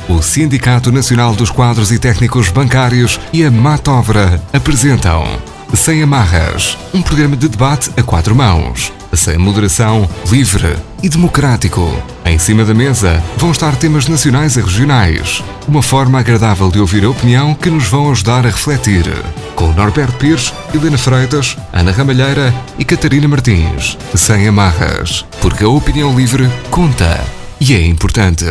O Sindicato Nacional dos Quadros e Técnicos Bancários e a Matovra apresentam Sem Amarras, um programa de debate a quatro mãos, sem moderação, livre e democrático. Em cima da mesa vão estar temas nacionais e regionais, uma forma agradável de ouvir a opinião que nos vão ajudar a refletir. Com Norberto Pires, Helena Freitas, Ana Ramalheira e Catarina Martins. Sem Amarras, porque a opinião livre conta e é importante.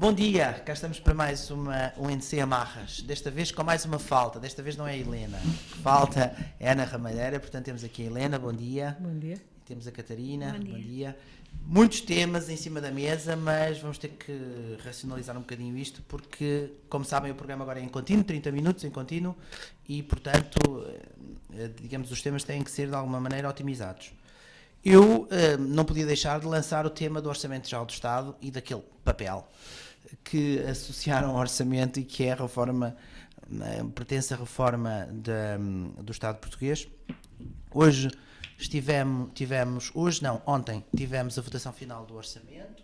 Bom dia, cá estamos para mais um NC Amarras, desta vez com mais uma falta, desta vez não é a Helena, falta é a Ana Ramalheira, portanto temos aqui a Helena, bom dia. Bom dia. Temos a Catarina, bom dia. Muitos temas em cima da mesa, mas vamos ter que racionalizar um bocadinho isto, porque, como sabem, o programa agora é em contínuo, 30 minutos em contínuo, e portanto, digamos, os temas têm que ser de alguma maneira otimizados. Eu não podia deixar de lançar o tema do Orçamento Geral do Estado e daquele papel que associaram ao orçamento e que é a reforma, pertence à reforma do Estado português. Ontem tivemos a votação final do orçamento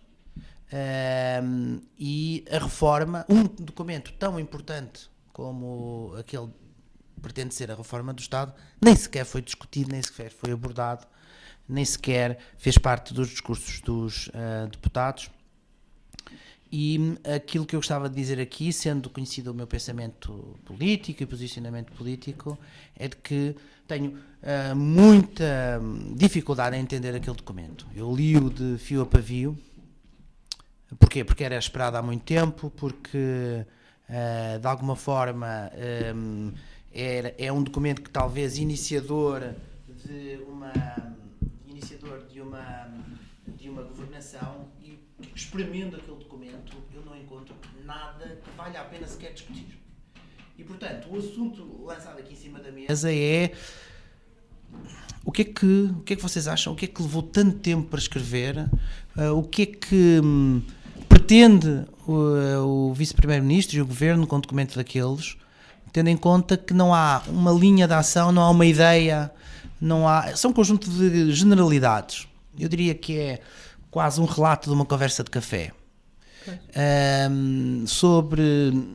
e a reforma, um documento tão importante como aquele que pretende ser a reforma do Estado, nem sequer foi discutido, nem sequer foi abordado, nem sequer fez parte dos discursos dos deputados. E aquilo que eu gostava de dizer aqui, sendo conhecido o meu pensamento político e posicionamento político, é de que tenho muita dificuldade em entender aquele documento. Eu li-o de fio a pavio. Porquê? Porque era esperado há muito tempo, porque de alguma forma é um documento que talvez iniciador de uma governação, e experimento aquele documento, eu não encontro nada que valha a pena sequer discutir. E, portanto, o assunto lançado aqui em cima da mesa é o que é que vocês acham? O que é que levou tanto tempo para escrever? O que é que pretende o Vice-Primeiro-Ministro e o Governo com um documento daqueles, tendo em conta que não há uma linha de ação, não há uma ideia, são um conjunto de generalidades. Eu diria que é quase um relato de uma conversa de café. Sobre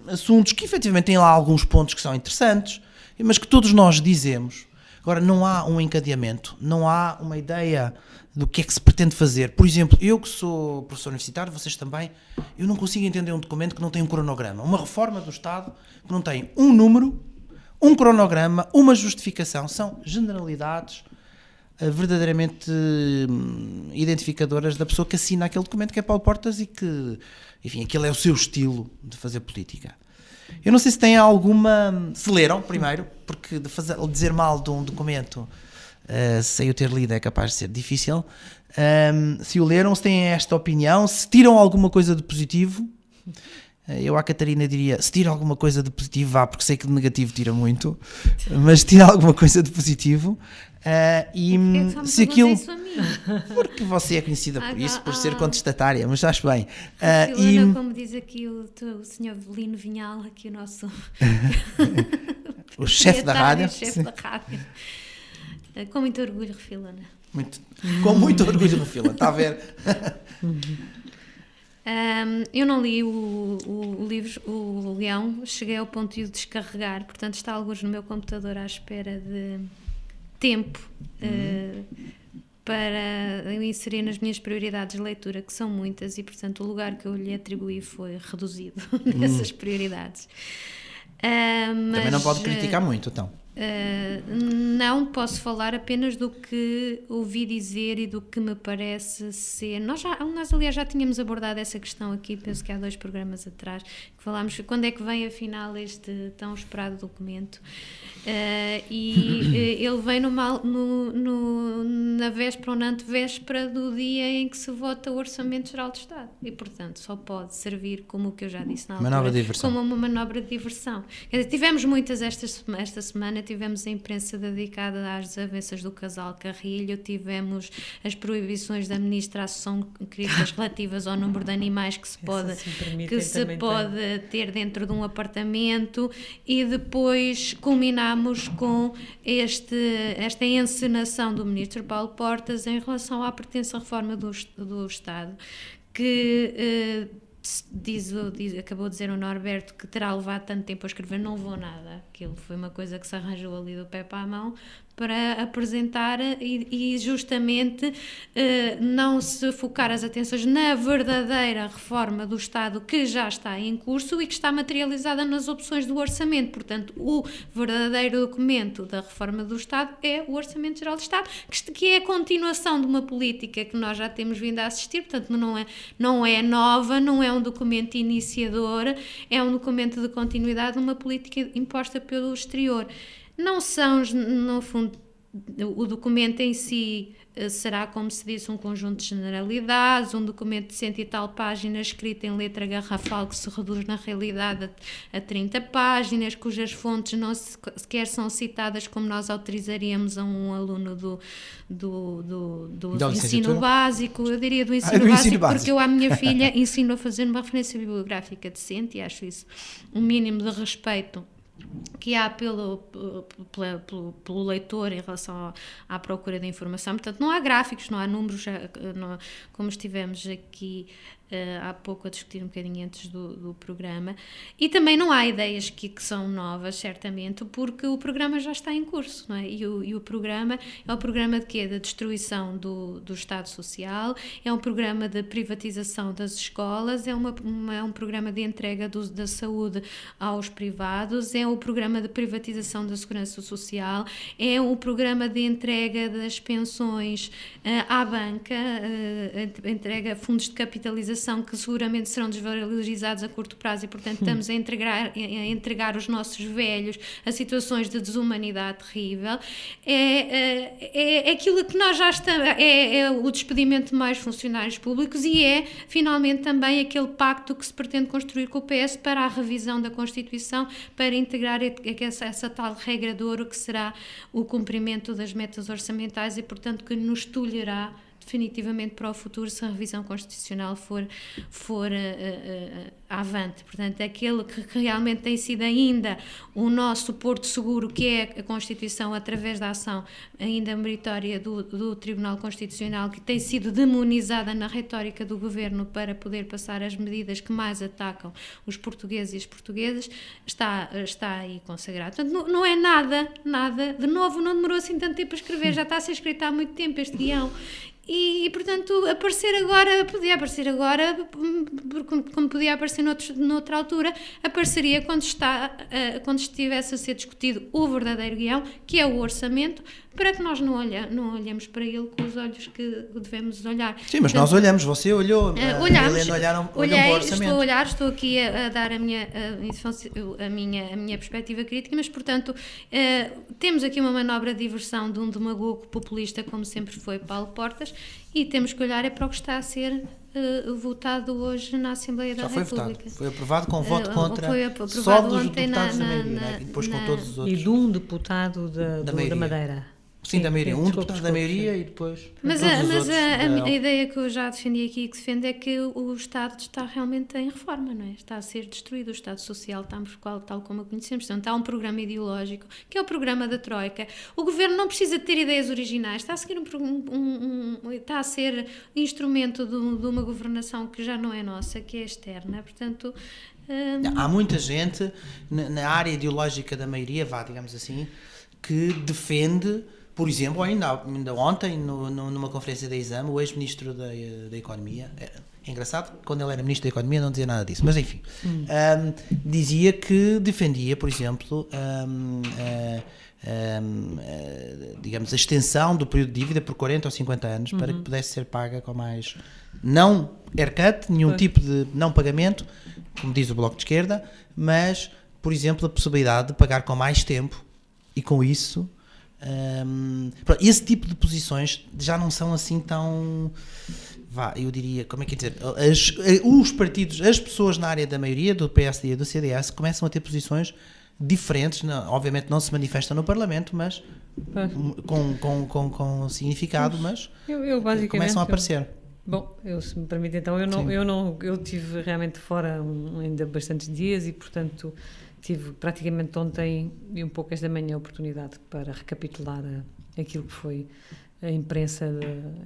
assuntos que efetivamente têm lá alguns pontos que são interessantes, mas que todos nós dizemos. Agora, não há um encadeamento, não há uma ideia do que é que se pretende fazer. Por exemplo, eu que sou professor universitário, vocês também, eu não consigo entender um documento que não tem um cronograma. Uma reforma do Estado que não tem um número, um cronograma, uma justificação. São generalidades verdadeiramente identificadoras da pessoa que assina aquele documento, que é Paulo Portas, e que, enfim, aquele é o seu estilo de fazer política. Eu não sei se têm alguma... Se leram primeiro, porque dizer mal de um documento sem o ter lido é capaz de ser difícil. Se o leram, se têm esta opinião, se tiram alguma coisa de positivo. Eu à Catarina diria, se tira alguma coisa de positivo, vá, porque sei que de negativo tira muito, mas tira alguma coisa de positivo. E se aquilo, porque você é conhecida por isso, por ser contestatária, mas acho bem. Helena, como diz aqui o senhor Lino Vinhal, aqui o nosso o chefe da rádio. Com muito orgulho, Refilana. Com muito orgulho, Refilana, está a ver? Eu não li o livro, o Leão, cheguei ao ponto de o descarregar, portanto está alguns no meu computador à espera de tempo para eu inserir nas minhas prioridades de leitura, que são muitas, e portanto o lugar que eu lhe atribuí foi reduzido nessas prioridades. Também não pode criticar muito, então. Não posso falar apenas do que ouvi dizer e do que me parece ser. Nós aliás já tínhamos abordado essa questão aqui, penso que há 2 programas atrás, que falámos quando é que vem afinal este tão esperado documento, e ele vem na véspera ou na antevéspera do dia em que se vota o Orçamento Geral do Estado, e portanto só pode servir, como o que eu já disse na altura, como uma manobra de diversão. Quer dizer, tivemos muitas esta semana, tivemos a imprensa dedicada às desavenças do casal Carrilho, tivemos as proibições da Ministra à Associação de Críticas relativas ao número de animais que se pode ter dentro de um apartamento, e depois culminámos com esta encenação do Ministro Paulo Portas em relação à pertença à reforma do Estado, que acabou de dizer o Norberto que terá levado tanto tempo a escrever, não levou nada. Aquilo foi uma coisa que se arranjou ali do pé para a mão para apresentar e justamente não se focar as atenções na verdadeira reforma do Estado que já está em curso e que está materializada nas opções do orçamento. Portanto, o verdadeiro documento da reforma do Estado é o Orçamento Geral do Estado, que é a continuação de uma política que nós já temos vindo a assistir, portanto não é nova, não é um documento iniciador, é um documento de continuidade de uma política imposta pelo exterior. Não são, no fundo, o documento em si será, como se disse, um conjunto de generalidades, um documento de 100 e tal páginas escrito em letra garrafal que se reduz na realidade a 30 páginas, cujas fontes não sequer são citadas como nós autorizaríamos a um aluno do ensino básico, eu diria do ensino básico, porque eu à minha filha ensino a fazer uma referência bibliográfica decente e acho isso um mínimo de respeito que há pelo leitor em relação à procura de informação. Portanto, não há gráficos, não há números, como estivemos aqui há pouco a discutir um bocadinho antes do programa, e também não há ideias que são novas, certamente, porque o programa já está em curso, não é? E o programa é um programa de quê? Da destruição do Estado Social, é um programa de privatização das escolas, é um programa de entrega da saúde aos privados, é um programa de privatização da segurança social, é um programa de entrega das pensões à banca, entrega fundos de capitalização que seguramente serão desvalorizados a curto prazo e, portanto, estamos a entregar os nossos velhos a situações de desumanidade terrível. É aquilo que nós já estamos, é o despedimento de mais funcionários públicos e é, finalmente, também aquele pacto que se pretende construir com o PS para a revisão da Constituição, para integrar essa tal regra de ouro que será o cumprimento das metas orçamentais e, portanto, que nos tolherá definitivamente para o futuro se a revisão constitucional for avante. Portanto, aquele que realmente tem sido ainda o nosso porto seguro, que é a Constituição, através da ação ainda meritória do Tribunal Constitucional, que tem sido demonizada na retórica do Governo para poder passar as medidas que mais atacam os portugueses e as portuguesas, está aí consagrado. Portanto, não é nada, de novo, não demorou assim tanto tempo a escrever, já está a ser escrito há muito tempo este guião. E, portanto, podia aparecer agora, como podia aparecer noutra altura, apareceria quando estivesse a ser discutido o verdadeiro guião, que é o orçamento, para que nós não olhemos para ele com os olhos que devemos olhar. Sim, mas nós olhamos, você olhou, Helena olharam para o orçamento. Estou aqui a dar a minha perspectiva crítica, mas, portanto, temos aqui uma manobra de diversão de um demagogo populista, como sempre foi Paulo Portas, e temos que olhar para o que está a ser votado hoje na Assembleia da República. Votado. Foi aprovado com voto contra só dos deputados da maioria, e depois com todos os outros. E de um deputado da Madeira. Sim, da maioria. Deputado da maioria e depois... Mas a ideia que eu já defendi aqui e que defendo é que o Estado está realmente em reforma, não é? Está a ser destruído. O Estado Social tal como o conhecemos. Portanto, há um programa ideológico, que é o programa da Troika. O Governo não precisa de ter ideias originais. Está a seguir está a ser instrumento de uma governação que já não é nossa, que é externa. Portanto... Há muita gente na área ideológica da maioria, digamos assim, que defende... Por exemplo, ainda ontem, numa conferência da Exame, o ex-ministro da Economia, é engraçado, quando ele era ministro da Economia não dizia nada disso, mas enfim, dizia que defendia, por exemplo, digamos, a extensão do período de dívida por 40 ou 50 anos, para que pudesse ser paga com mais, não haircut, nenhum tipo de não pagamento, como diz o Bloco de Esquerda, mas, por exemplo, a possibilidade de pagar com mais tempo e com isso... esse tipo de posições já não são assim tão, eu diria, como é que é dizer, os partidos, as pessoas na área da maioria do PSD e do CDS começam a ter posições diferentes, obviamente não se manifestam no Parlamento, mas com significado, mas eu começam a aparecer. Bom, se me permite, então, eu tive realmente fora ainda bastantes dias e, portanto, tive praticamente ontem e um pouco esta manhã a oportunidade para recapitular aquilo que foi a imprensa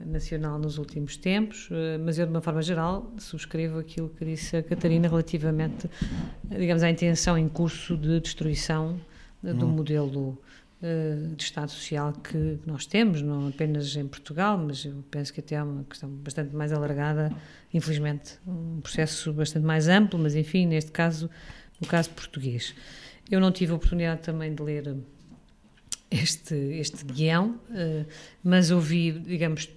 nacional nos últimos tempos, mas eu, de uma forma geral, subscrevo aquilo que disse a Catarina relativamente, digamos, à intenção em curso de destruição do modelo de Estado Social que nós temos, não apenas em Portugal, mas eu penso que até é uma questão bastante mais alargada, infelizmente, um processo bastante mais amplo, mas enfim, neste caso, no caso português. Eu não tive a oportunidade também de ler este guião, mas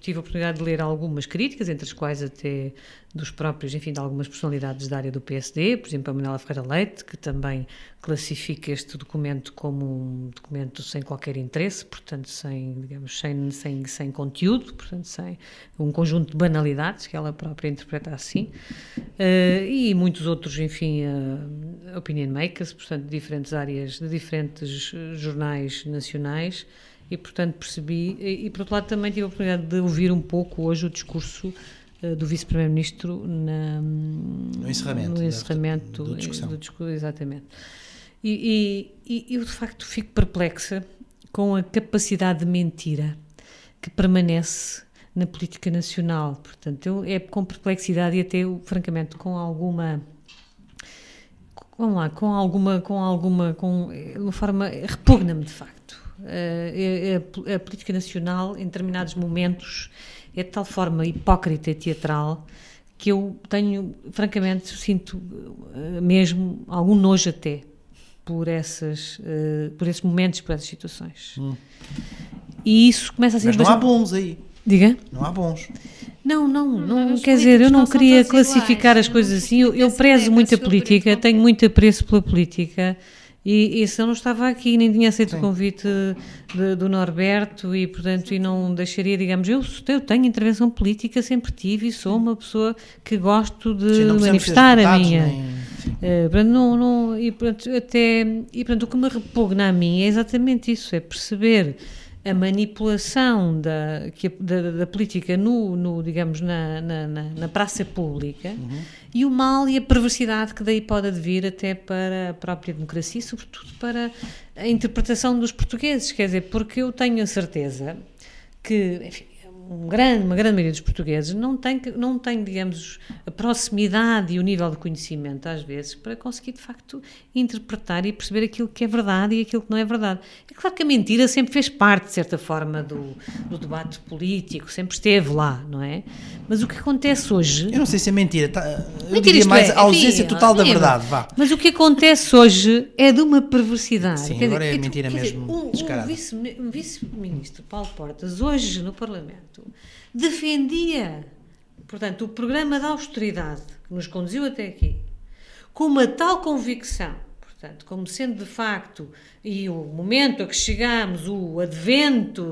tive a oportunidade de ler algumas críticas, entre as quais até dos próprios, enfim, de algumas personalidades da área do PSD, por exemplo, a Manuela Ferreira Leite, que também classifica este documento como um documento sem qualquer interesse, portanto, sem conteúdo, portanto, sem um conjunto de banalidades, que ela própria interpreta assim, e muitos outros, enfim, opinion makers, portanto, de diferentes áreas, de diferentes jornais nacionais, e, portanto, percebi, e por outro lado também tive a oportunidade de ouvir um pouco hoje o discurso do Vice-Primeiro-Ministro no encerramento da discussão. Exatamente. E eu, de facto, fico perplexa com a capacidade de mentira que permanece na política nacional. Portanto, é com perplexidade e até, francamente, com alguma... Vamos lá, com uma forma... repugna-me, de facto. A política nacional, em determinados momentos, é de tal forma hipócrita e teatral que eu tenho, francamente, sinto mesmo algum nojo até por esses momentos, por essas situações. E isso começa a ser... Mas não há bons aí. Diga? Não há bons. Não, quer dizer, eu não queria classificar as coisas assim. Eu prezo muito a política, tenho muito apreço pela política. E se eu não estava aqui, nem tinha aceito o convite do Norberto e, portanto, e não deixaria, digamos, eu tenho intervenção política, sempre tive e sou uma pessoa que gosto de manifestar a minha. Portanto, o que me repugna a mim é exatamente isso, é perceber a manipulação da política digamos, na praça pública, e o mal e a perversidade que daí pode advir até para a própria democracia e, sobretudo, para a interpretação dos portugueses. Quer dizer, porque eu tenho a certeza que, enfim, uma grande maioria dos portugueses não tem, digamos, a proximidade e o nível de conhecimento, às vezes, para conseguir, de facto, interpretar e perceber aquilo que é verdade e aquilo que não é verdade. É claro que a mentira sempre fez parte, de certa forma, do debate político, sempre esteve lá, não é? Mas o que acontece hoje... Eu não sei se é mentira, eu diria mais a ausência total da verdade, vá. Mas o que acontece hoje é de uma perversidade. Sim, agora é mentira mesmo descarada. Um vice-ministro, Paulo Portas, hoje no Parlamento, defendia, portanto, o programa de austeridade que nos conduziu até aqui, com uma tal convicção, portanto, como sendo de facto, e o momento a que chegamos, o advento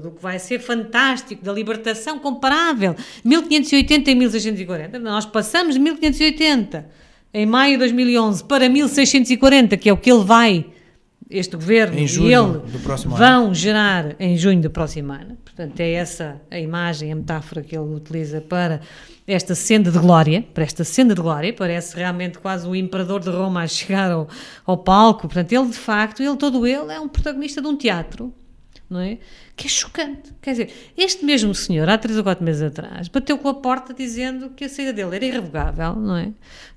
do que vai ser fantástico, da libertação comparável, 1580 e 1640, nós passamos de 1580 em maio de 2011 para 1640, que é o que ele vai... este governo e ele vão gerar em junho do próximo ano. Portanto, é essa a imagem, a metáfora que ele utiliza para esta senda de glória, parece realmente quase o imperador de Roma a chegar ao palco. Portanto, ele de facto, todo ele é um protagonista de um teatro, não é? Que é chocante. Quer dizer, este mesmo senhor, há 3 ou 4 meses atrás, bateu com a porta dizendo que a saída dele era irrevogável, não é?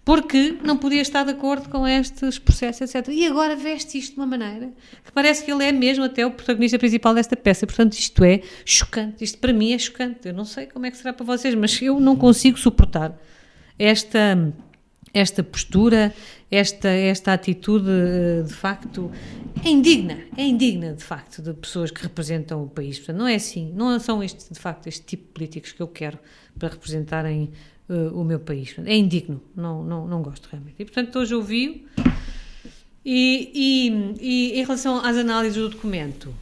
Porque não podia estar de acordo com estes processos, etc. E agora veste isto de uma maneira que parece que ele é mesmo até o protagonista principal desta peça. Portanto, isto é chocante. Isto para mim é chocante. Eu não sei como é que será para vocês, mas eu não consigo suportar esta postura, esta atitude, de facto, é indigna, de facto, de pessoas que representam o país. Portanto, não é assim, não são de facto, este tipo de políticos que eu quero para representarem o meu país. Portanto, é indigno, não gosto realmente. E, portanto, hoje ouvi-o e em relação às análises do documento,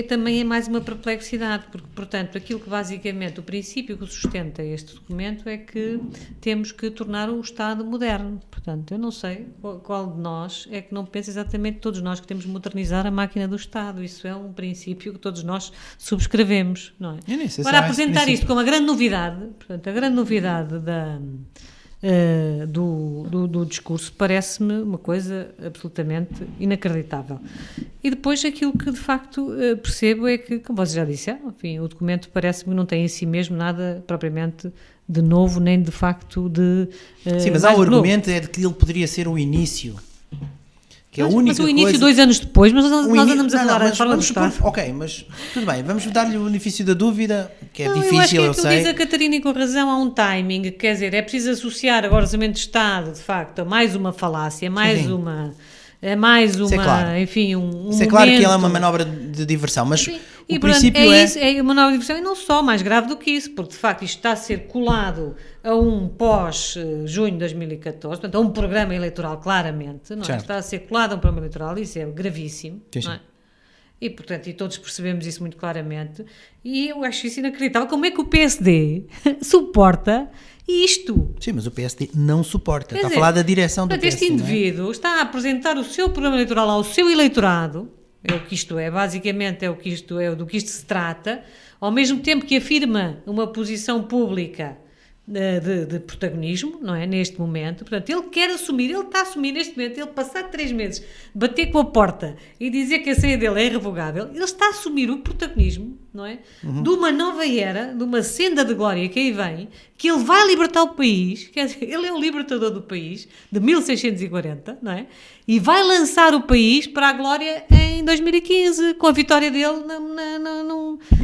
também é mais uma perplexidade, porque, portanto, aquilo que basicamente, o princípio que sustenta este documento é que temos que tornar o Estado moderno. Portanto, eu não sei qual de nós é que não pensa exatamente, todos nós que temos de modernizar a máquina do Estado. Isso é um princípio que todos nós subscrevemos, não é? Para apresentar isto como a grande novidade, portanto, a grande novidade do discurso parece-me uma coisa absolutamente inacreditável. E depois aquilo que de facto percebo é que, como vocês já disseram, enfim, o documento parece-me que não tem em si mesmo nada propriamente de novo, nem de facto de... Sim, mas há o argumento é de que ele poderia ser o início. Que é a única mas o início coisa... 2 anos depois, mas nós andamos a falar da forma do Estado. Ok, mas tudo bem, vamos dar-lhe o benefício da dúvida, que é não, difícil, eu acho que sei. Diz a Catarina e com razão, há um timing, quer dizer, é preciso associar agora o Orçamento de Estado, de facto, a mais uma falácia, mais Sim. uma... É mais uma, claro. Enfim, um Isso é claro que ele é uma manobra de diversão, mas enfim, o portanto, princípio isso, é uma nova diversão e não só, mais grave do que isso, porque de facto isto está a ser colado a um pós-junho de 2014, portanto a um programa eleitoral claramente, não é? Está a ser colado a um programa eleitoral, isso é gravíssimo, sim, não é? E portanto, e todos percebemos isso muito claramente, e eu acho isso inacreditável, como é que o PSD suporta isto? Sim, mas o PSD não suporta. Está a falar da direção do PSD. Este indivíduo está a apresentar o seu programa eleitoral ao seu eleitorado, é o que isto é, basicamente é o que isto é, do que isto se trata, ao mesmo tempo que afirma uma posição pública de protagonismo, não é? Neste momento, portanto, ele quer assumir, ele está a assumir neste momento, ele passar 3 meses, bater com a porta e dizer que a ceia dele é irrevogável, ele está a assumir o protagonismo, não é? De uma nova era, de uma senda de glória que aí vem, que ele vai libertar o país, quer dizer, ele é o libertador do país, de 1640, não é? E vai lançar o país para a glória em 2015, com a vitória dele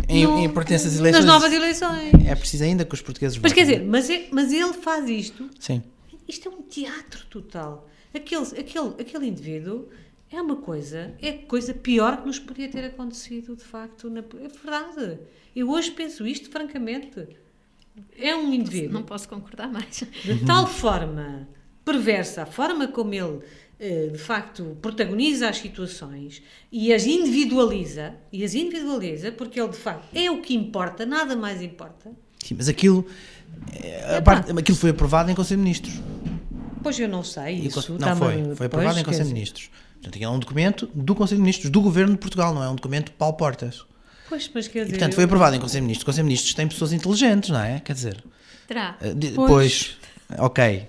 em pertença às eleições. nas novas eleições. É preciso ainda que os portugueses Mas votem. quer dizer, mas ele faz isto. Sim. Isto é um teatro total. Aquele indivíduo é uma coisa, é a coisa pior que nos podia ter acontecido, de facto. É verdade. Eu hoje penso isto, francamente. É um indivíduo. Não posso concordar mais. De tal forma perversa, a forma como ele, de facto, protagoniza as situações e as individualiza, porque ele, de facto, é o que importa, nada mais importa. Sim, mas aquilo foi aprovado em Conselho de Ministros. Pois eu não sei. Isso não foi aprovado em Conselho de Ministros. Portanto, é um documento do Conselho de Ministros, do Governo de Portugal, não é um documento de Paulo Portas. Pois, mas quer dizer... E, portanto, foi aprovado em Conselho de Ministros. O Conselho de Ministros tem pessoas inteligentes, não é? Quer dizer... Terá. Pois, ok.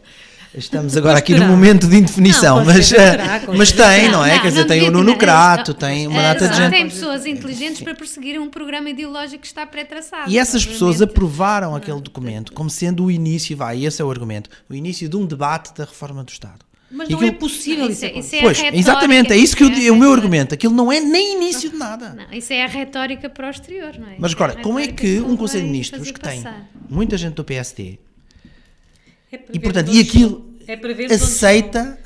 Estamos agora aqui num momento de indefinição, mas tem, não é? Quer dizer, tem o Nuno Crato, tem uma data de gente. Tem pessoas inteligentes para perseguir um programa ideológico que está pré-traçado. E essas pessoas aprovaram aquele documento como sendo o início, esse é o argumento, o início de um debate da reforma do Estado. Mas não é possível isso é pois, exatamente, é isso que o meu argumento. Aquilo não é nem início de nada. Não, isso é a retórica para o exterior, não é? Mas agora, como é que um Conselho de Ministros que tem muita gente do PSD e, portanto, e aquilo aceita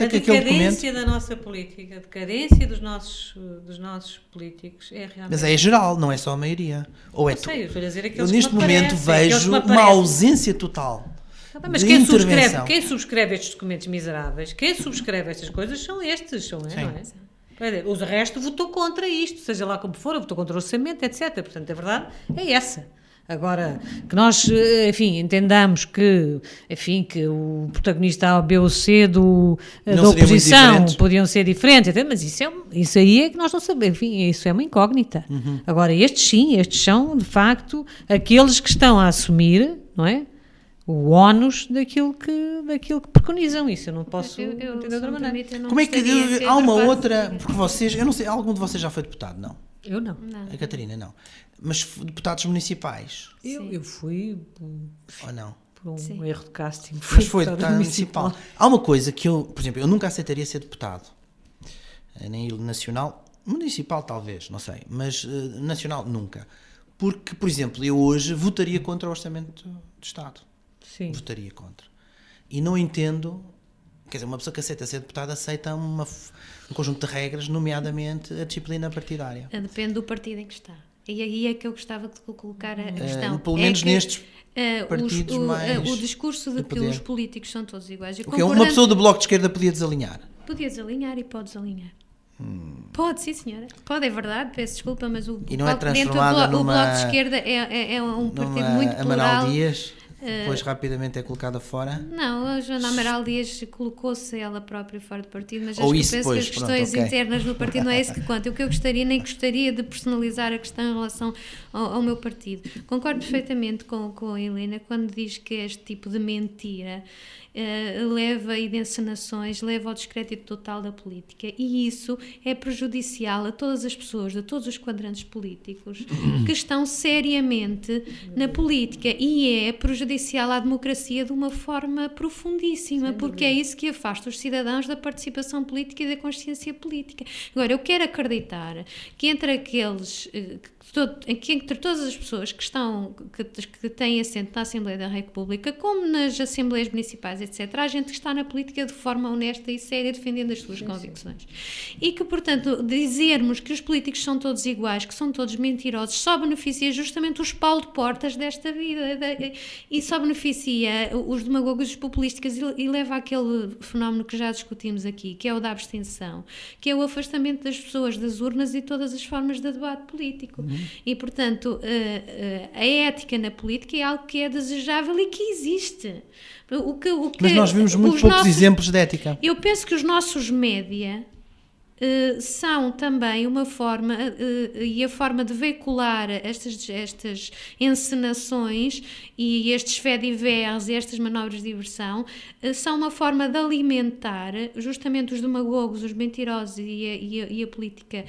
que aquele documento... A decadência da nossa política, a decadência dos nossos políticos é realmente... Mas é geral, não é só a maioria. Ou é eu neste momento vejo uma ausência total. Mas quem subscreve estes documentos miseráveis, quem subscreve estas coisas são estes, não é? O resto votou contra isto, seja lá como for, votou contra o orçamento, etc. Portanto, a verdade é essa. Agora, que nós, enfim, entendamos que o protagonista A, B ou C da oposição podiam ser diferentes, mas isso aí é que nós não sabemos, enfim, isso é uma incógnita. Agora, estes são, de facto, aqueles que estão a assumir, não é? O ónus daquilo que preconizam. Isso eu não posso entender de outra maneira. Como é que há uma outra, porque vocês, eu não sei, algum de vocês já foi deputado, não? Eu não. A Catarina não. Mas deputados municipais? Eu fui ou não? Por um erro de casting. Mas foi deputado municipal. Há uma coisa que eu, por exemplo, eu nunca aceitaria ser deputado. Nem nacional, municipal talvez, não sei, mas nacional nunca. Porque, por exemplo, eu hoje votaria contra o Orçamento de Estado. Sim. Votaria contra. E não entendo, quer dizer, uma pessoa que aceita ser deputada aceita um conjunto de regras, nomeadamente a disciplina partidária. Depende do partido em que está. E aí é que eu gostava de colocar a questão. Pelo menos nestes partidos mais... O discurso de que os políticos são todos iguais. Porque uma pessoa do Bloco de Esquerda podia desalinhar. Podia desalinhar e pode desalinhar. Pode, sim senhora. Pode, é verdade, peço desculpa, mas o Bloco de Esquerda é um partido muito plural. Amaral Dias... depois rapidamente é colocada fora? Não, a Joana Amaral Dias colocou-se ela própria fora do partido, mas Ou eu isso penso depois, que as questões pronto, ok. internas do partido não é isso que conta. O que eu nem gostaria de personalizar a questão em relação ao meu partido. Concordo perfeitamente com a Helena quando diz que este tipo de mentira leva e de encenações, leva ao descrédito total da política, e isso é prejudicial a todas as pessoas, a todos os quadrantes políticos que estão seriamente na política, e é prejudicial à democracia de uma forma profundíssima, porque é isso que afasta os cidadãos da participação política e da consciência política. Agora, eu quero acreditar que entre aqueles que entre todas as pessoas que têm assento na Assembleia da República, como nas Assembleias Municipais, etc., há gente que está na política de forma honesta e séria, defendendo as suas convicções. E que, portanto, dizermos que os políticos são todos iguais, que são todos mentirosos, só beneficia justamente os Paulo de Portas desta vida, e só beneficia os demagogos e os populistas, e leva àquele fenómeno que já discutimos aqui, que é o da abstenção, que é o afastamento das pessoas das urnas e todas as formas de debate político. E, portanto, a ética na política é algo que é desejável e que existe. Mas nós vimos muito poucos exemplos de ética. Eu penso que os nossos média são também uma forma, e a forma de veicular estas encenações e estes fé-divers e estas manobras de diversão, são uma forma de alimentar justamente os demagogos, os mentirosos e a política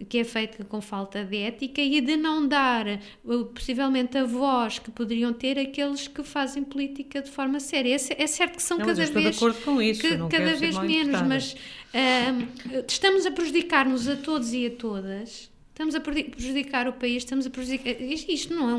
que é feita com falta de ética, e de não dar possivelmente a voz que poderiam ter aqueles que fazem política de forma séria. É certo que são cada vez, de acordo com isso, cada vez menos, mas estamos a prejudicar-nos a todos e a todas. Estamos a prejudicar o país, estamos a prejudicar... Isto não é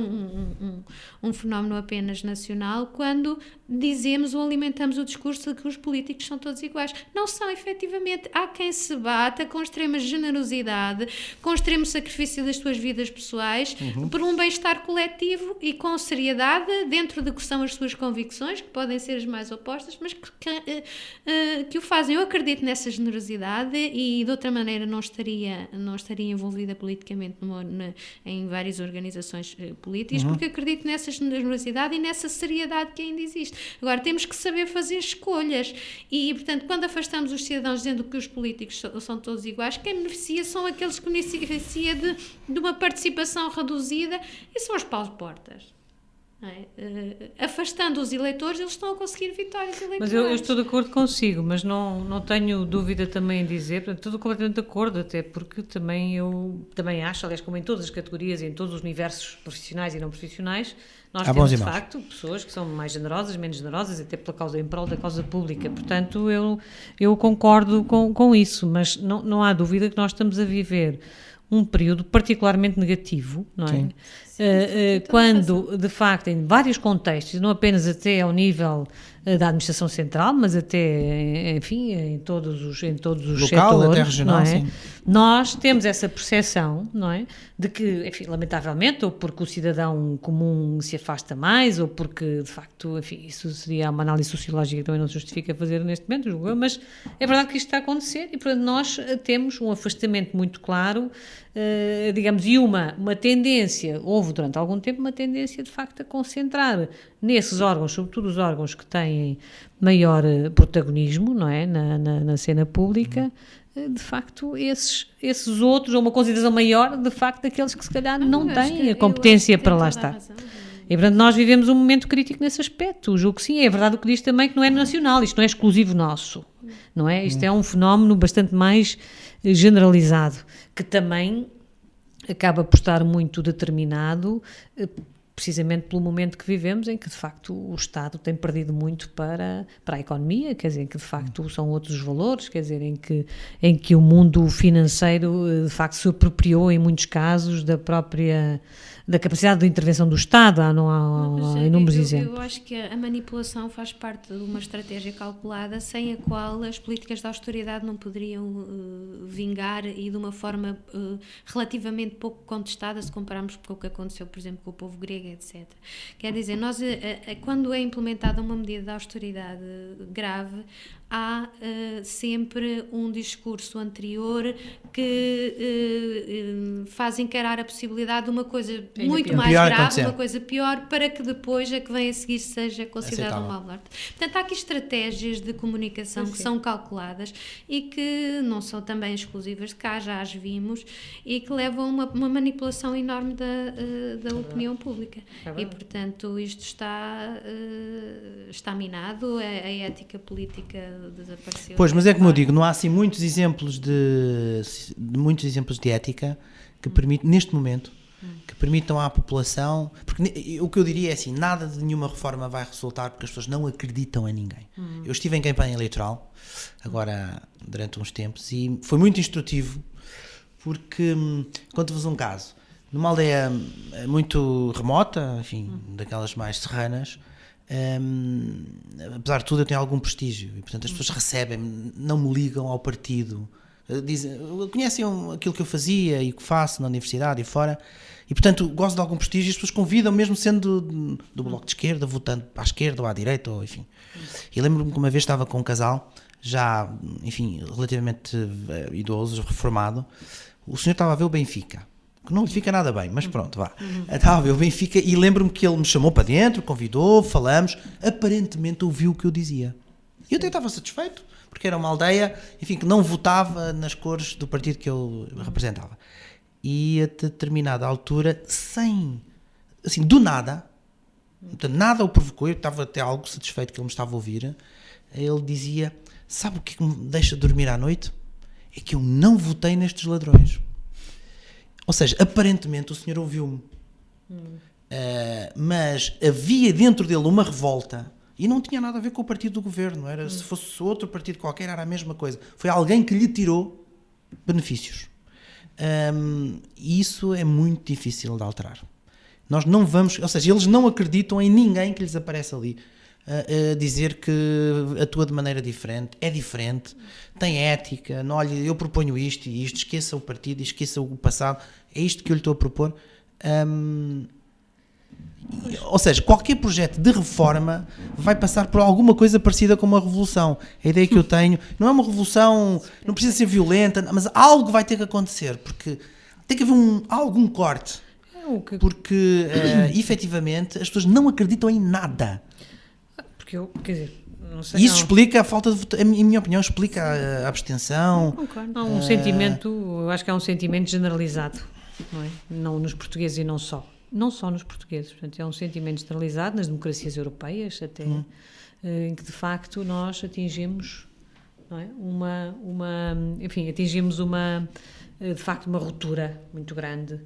um fenómeno apenas nacional, quando dizemos ou alimentamos o discurso de que os políticos são todos iguais. Não são, efetivamente. Há quem se bata com extrema generosidade, com extremo sacrifício das suas vidas pessoais, por um bem-estar coletivo e com seriedade, dentro de que são as suas convicções, que podem ser as mais opostas, mas que o fazem. Eu acredito nessa generosidade e, de outra maneira, não estaria envolvida politicamente em várias organizações políticas, porque acredito nessa generosidade e nessa seriedade que ainda existe. Agora, temos que saber fazer escolhas e, portanto, quando afastamos os cidadãos dizendo que os políticos são todos iguais, quem beneficia são aqueles que beneficiam de uma participação reduzida, e são os paus de portas. Afastando os eleitores, eles estão a conseguir vitórias eleitorais. Mas eu estou de acordo consigo, mas não tenho dúvida também em dizer, portanto, estou completamente de acordo, até porque eu também acho, aliás, como em todas as categorias e em todos os universos profissionais e não profissionais, nós temos de facto pessoas que são mais generosas, menos generosas, até pela causa, em prol da causa pública. Portanto, eu concordo com isso, mas não há dúvida que nós estamos a viver um período particularmente negativo, não é? Sim. Quando, de facto, em vários contextos, não apenas até ao nível da administração central, mas até, enfim, em todos os local, setores, até regional, não é? sim. Nós temos essa percepção, não é? De que, enfim, lamentavelmente, ou porque o cidadão comum se afasta mais, ou porque, de facto, enfim, isso seria uma análise sociológica que também não se justifica fazer neste momento, julgo eu, mas é verdade que isto está a acontecer e, portanto, nós temos um afastamento muito claro, digamos, e uma tendência, houve durante algum tempo uma tendência, de facto, a concentrar nesses órgãos, sobretudo os órgãos que têm maior protagonismo, não é? Na cena pública, de facto, esses outros, ou uma consideração maior, de facto, daqueles que se calhar não têm a competência para lá estar. E, portanto, nós vivemos um momento crítico nesse aspecto. Julgo que sim, é verdade o que diz também, que não é nacional, isto não é exclusivo nosso, não é? Isto é um fenómeno bastante mais generalizado, que também acaba por estar muito determinado precisamente pelo momento que vivemos, em que de facto o Estado tem perdido muito para a economia, quer dizer, que de facto são outros os valores, quer dizer, em que o mundo financeiro de facto se apropriou em muitos casos da capacidade de intervenção do Estado. Há inúmeros exemplos. Eu acho que a manipulação faz parte de uma estratégia calculada, sem a qual as políticas de austeridade não poderiam vingar, e de uma forma relativamente pouco contestada, se compararmos com o que aconteceu, por exemplo, com o povo grego, etc. Quer dizer, quando é implementada uma medida de austeridade grave, há sempre um discurso anterior que faz encarar a possibilidade de uma coisa muito mais grave, uma coisa pior, para que depois a que vem a seguir seja considerada um mal-alerta. Portanto, há aqui estratégias de comunicação que são calculadas e que não são também exclusivas de cá, já as vimos, e que levam a uma manipulação enorme da opinião pública. E, portanto, isto está minado, a ética política desapareceu. Pois, mas é como eu digo, não há assim muitos exemplos de ética que permitam, neste momento, que permitam à população, porque o que eu diria é assim, nada de nenhuma reforma vai resultar porque as pessoas não acreditam em ninguém. Eu estive em campanha eleitoral, agora durante uns tempos, e foi muito instrutivo, porque conto-vos um caso, numa aldeia muito remota, enfim, daquelas mais serranas, apesar de tudo eu tenho algum prestígio e portanto as pessoas recebem-me, não me ligam ao partido, conhecem aquilo que eu fazia e o que faço na universidade e fora, e portanto gosto de algum prestígio e as pessoas convidam, mesmo sendo do bloco de esquerda, votando para a esquerda ou à direita, ou enfim. E lembro-me que uma vez estava com um casal já, enfim, relativamente idoso, reformado. O senhor estava a ver o Benfica, que não lhe fica nada bem, mas pronto, vá. Estava a ver o Benfica e lembro-me que ele me chamou para dentro, convidou, falamos, aparentemente ouviu o que eu dizia. E eu até estava satisfeito, porque era uma aldeia, enfim, que não votava nas cores do partido que eu representava. E a determinada altura, assim, do nada, nada o provocou, eu estava até algo satisfeito que ele me estava a ouvir, ele dizia, sabe o que me deixa dormir à noite? É que eu não votei nestes ladrões. Ou seja, aparentemente o senhor ouviu-me, mas havia dentro dele uma revolta e não tinha nada a ver com o partido do governo, era, se fosse outro partido qualquer era a mesma coisa, foi alguém que lhe tirou benefícios, e isso é muito difícil de alterar. Nós não vamos, ou seja, eles não acreditam em ninguém que lhes aparece ali a dizer que atua de maneira diferente, é diferente, tem ética, não, olha, eu proponho isto e isto, esqueça o partido, esqueça o passado, é isto que eu lhe estou a propor. Ou seja, qualquer projeto de reforma vai passar por alguma coisa parecida com uma revolução. A ideia que eu tenho, não é uma revolução, não precisa ser violenta, mas algo vai ter que acontecer, porque tem que haver algum corte, porque efetivamente as pessoas não acreditam em nada. Porque eu, quer dizer, não sei. Isso explica a falta de votação, em minha opinião, explica a abstenção. Há um sentimento, eu acho que há um sentimento generalizado, não é? Não nos portugueses e não só nos portugueses, portanto é um sentimento generalizado nas democracias europeias até, em que de facto nós atingimos, não é? Atingimos de facto uma ruptura muito grande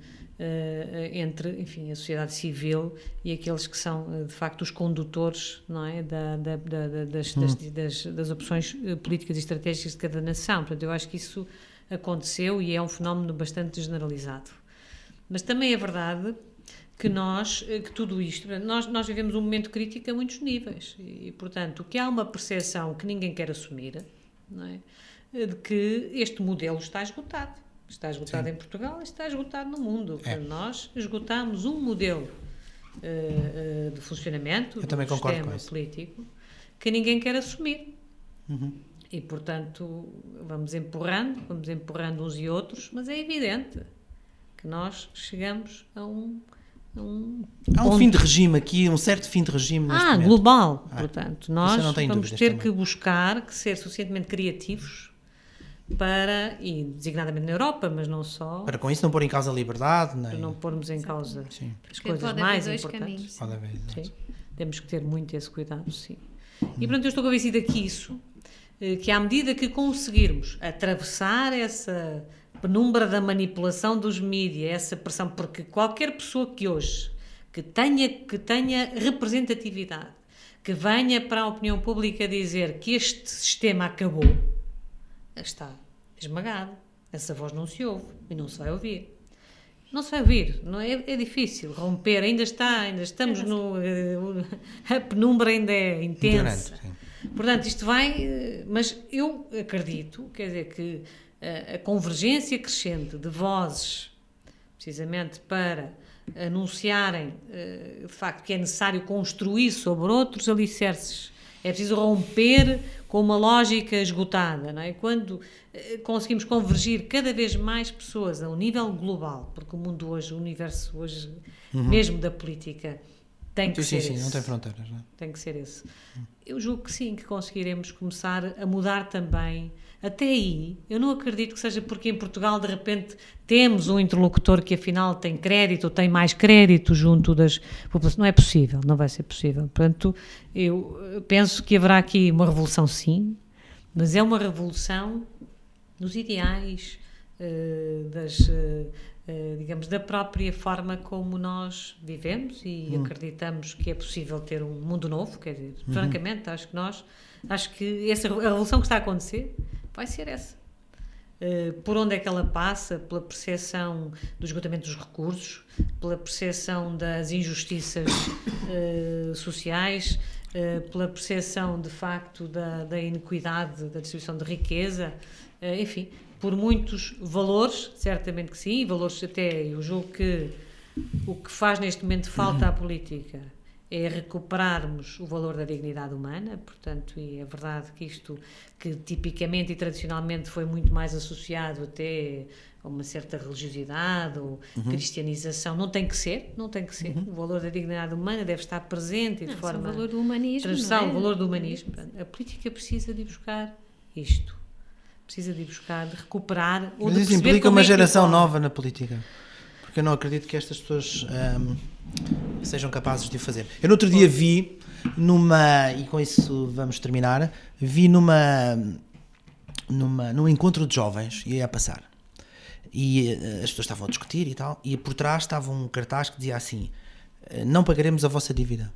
entre, enfim, a sociedade civil e aqueles que são de facto os condutores, não é, das opções políticas e estratégicas de cada nação. Portanto, eu acho que isso aconteceu e é um fenómeno bastante generalizado. Mas também é verdade que tudo isto, nós vivemos um momento crítico a muitos níveis e, portanto, que há uma percepção que ninguém quer assumir, não é, de que este modelo está esgotado. Está esgotado Sim. em Portugal e está esgotado no mundo. Portanto, nós esgotamos um modelo de funcionamento do sistema político que ninguém quer assumir. E, portanto, vamos empurrando uns e outros, mas é evidente que nós chegamos a um fim de regime aqui, um certo fim de regime neste momento. Global. Portanto, nós vamos ter também. que ser suficientemente criativos e designadamente na Europa, mas não só. Para com isso não pôr em causa a liberdade, para não pormos em causa as coisas pode mais haver importantes. Pode haver, sim. Temos que ter muito esse cuidado, sim. E portanto eu estou convencida que à medida que conseguirmos atravessar essa penumbra da manipulação dos mídias, essa pressão, porque qualquer pessoa que hoje que tenha representatividade, que venha para a opinião pública dizer que este sistema acabou, está esmagado. Essa voz não se ouve e não se vai ouvir. Não se vai ouvir, não é difícil romper, ainda estamos a penumbra ainda é intensa. Portanto, isto vai, mas eu acredito, quer dizer, que a convergência crescente de vozes, precisamente para anunciarem de facto que é necessário construir sobre outros alicerces É preciso romper com uma lógica esgotada, não é? Quando conseguimos convergir cada vez mais pessoas a um nível global, porque o mundo hoje, o universo hoje, mesmo da política, tem que ser esse. Sim, não tem fronteiras, não é? Tem que ser esse. Eu julgo que sim, que conseguiremos começar a mudar também. Até aí, eu não acredito que seja porque em Portugal, de repente, temos um interlocutor que afinal tem crédito, ou tem mais crédito junto das populações. Não é possível, não vai ser possível. Portanto, eu penso que haverá aqui uma revolução, sim, mas é uma revolução nos ideais, digamos, da própria forma como nós vivemos e acreditamos que é possível ter um mundo novo. Quer dizer, francamente, acho que a revolução que está a acontecer vai ser essa. Por onde é que ela passa? Pela percepção do esgotamento dos recursos, pela percepção das injustiças sociais, pela percepção, de facto, da inequidade da distribuição de riqueza, enfim, por muitos valores, certamente que sim, valores até, eu julgo que o que faz neste momento falta à política é recuperarmos o valor da dignidade humana, portanto, e é verdade que isto, que tipicamente e tradicionalmente foi muito mais associado até a uma certa religiosidade ou cristianização, não tem que ser, o valor da dignidade humana deve estar presente e de forma... O valor do humanismo, transversal, não é? o valor do humanismo. A política precisa de ir buscar isto, precisa de ir buscar, de recuperar... Mas isso implica uma geração nova na política, porque eu não acredito que estas pessoas... sejam capazes de o fazer. Eu no outro dia vi e com isso vamos terminar, num encontro de jovens, ia a passar, e as pessoas estavam a discutir e tal, e por trás estava um cartaz que dizia assim: não pagaremos a vossa dívida.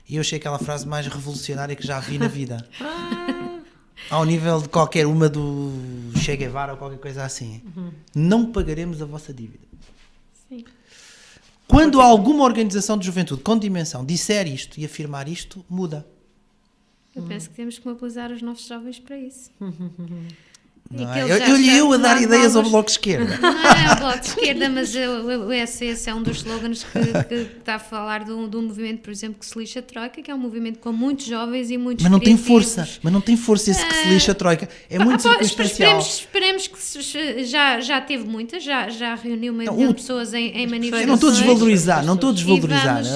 E eu achei aquela frase mais revolucionária que já vi na vida. Ao nível de qualquer uma do Che Guevara ou qualquer coisa assim. Não pagaremos a vossa dívida. Sim. Quando alguma organização de juventude com dimensão disser isto e afirmar isto, muda. Eu penso que temos que mobilizar os nossos jovens para isso. Não é? Eu a dar ideias ao Bloco de Esquerda. Não é o Bloco de Esquerda, mas esse é um dos slogans que está a falar de um movimento, por exemplo, que se lixa a Troika, que é um movimento com muitos jovens e muitos criativos. Mas não tem força esse que se lixa a Troika. É muito circunstancial. Esperemos que já teve muitas, já reuniu meio milhão de pessoas em manifestações. Não estou a desvalorizar.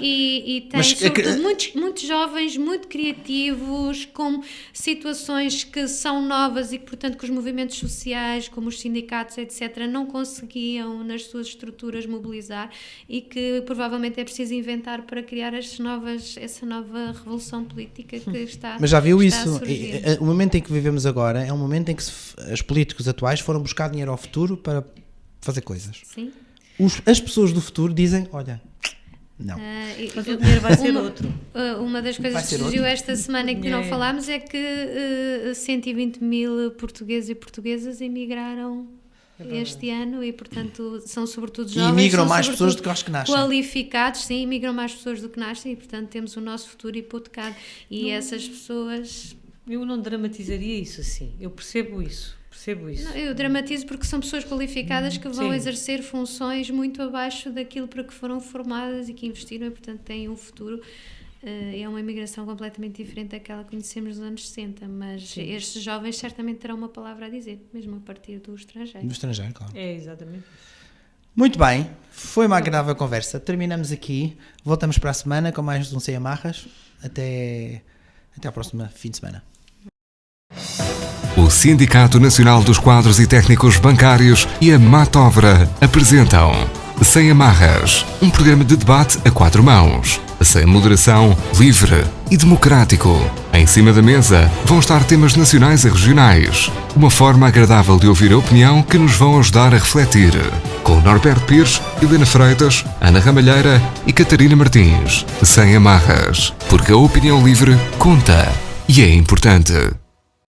E tem, sobretudo, muitos jovens, muito criativos, com situações que são novas e que, portanto, que os movimentos sociais, como os sindicatos, etc., não conseguiam nas suas estruturas mobilizar e que provavelmente é preciso inventar para criar essa nova revolução política que está. Mas já viu isso? O momento em que vivemos agora é um momento em que os políticos atuais foram buscar dinheiro ao futuro para fazer coisas. Sim. As pessoas do futuro dizem: olha, não. Mas o dinheiro vai ser outro. Uma das coisas que surgiu esta semana e que não falámos é que 120 mil portugueses e portuguesas emigraram este ano e, portanto, são sobretudo jovens. E imigram mais pessoas do que os que nascem. Qualificados, sim, imigram mais pessoas do que nascem e, portanto, temos o nosso futuro hipotecado. E essas pessoas... Eu não dramatizaria isso assim. Eu percebo isso. Não, eu dramatizo porque são pessoas qualificadas que vão exercer funções muito abaixo daquilo para que foram formadas e que investiram e, portanto, têm um futuro. É uma imigração completamente diferente daquela que conhecemos nos anos 60, mas estes jovens certamente terão uma palavra a dizer, mesmo a partir do estrangeiro. Do estrangeiro, claro. É, exatamente. Muito bem, foi uma agradável conversa. Terminamos aqui, voltamos para a semana com mais um Sem Amarras. Até ao próximo fim de semana. O Sindicato Nacional dos Quadros e Técnicos Bancários e a Matovra apresentam Sem Amarras, um programa de debate a quatro mãos, sem moderação, livre e democrático. Em cima da mesa vão estar temas nacionais e regionais, uma forma agradável de ouvir a opinião que nos vão ajudar a refletir. Com Norberto Pires, Helena Freitas, Ana Ramalheira e Catarina Martins. Sem Amarras, porque a opinião livre conta e é importante.